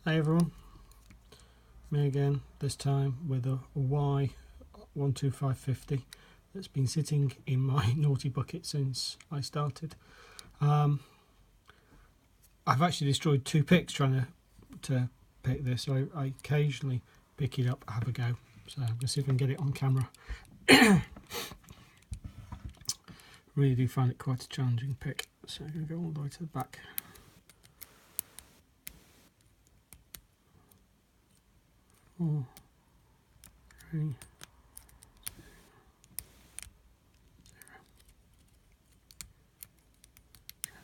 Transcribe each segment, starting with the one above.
Hey everyone, me again, this time with a Y12550 that's been sitting in my naughty bucket since I started. I've actually destroyed 2 picks trying to pick this, so I occasionally pick it up, have a go. So I'm going to see if I can get it on camera. Really do find it quite a challenging pick, so I'm going to go all the way to the back. Oh, 3, 0.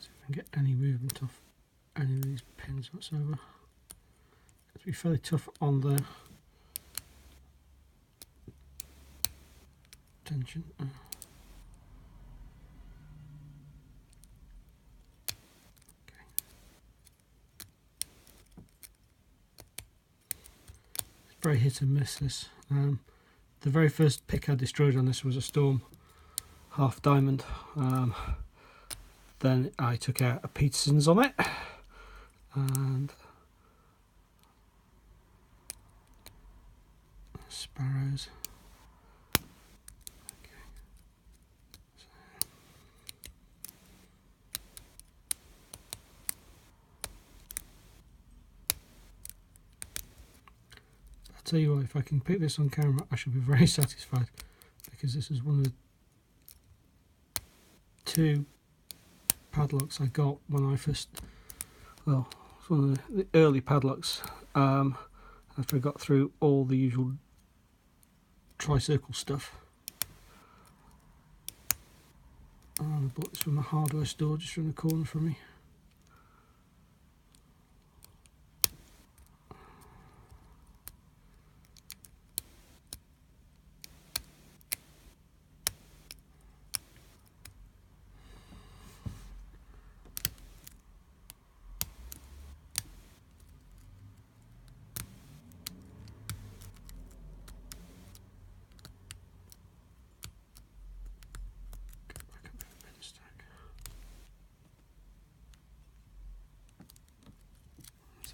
See if I can get any movement off any of these pins whatsoever. It's be fairly tough on the tension. Very hit and miss this. The very first pick I destroyed on this was a Storm half diamond. Then I took out a Peterson's on it, and Sparrows. Okay. So. I'll tell you what, if I can pick this on camera, I shall be very satisfied, because this is one of the 2 padlocks I got when I first, well, it's one of the early padlocks, after I got through all the usual tricircle stuff. I bought this from a hardware store just around the corner from me.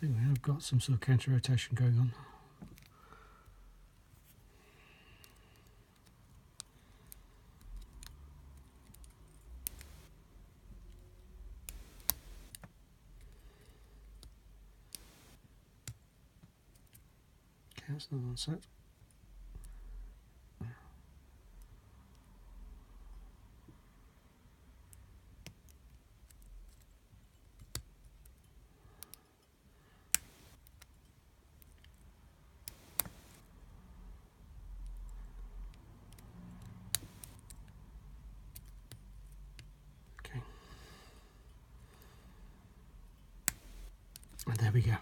See, we have got some sort of counter rotation going on. Okay, that's another one set. And there we go.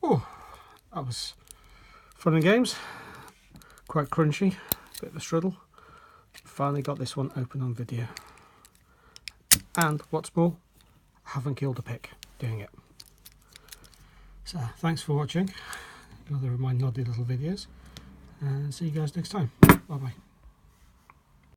Oh, that was fun and games. Quite crunchy, bit of a struggle. Finally got this one open on video. And what's more, I haven't killed a pick doing it. So thanks for watching another of my noddy little videos, and see you guys next time. Bye bye.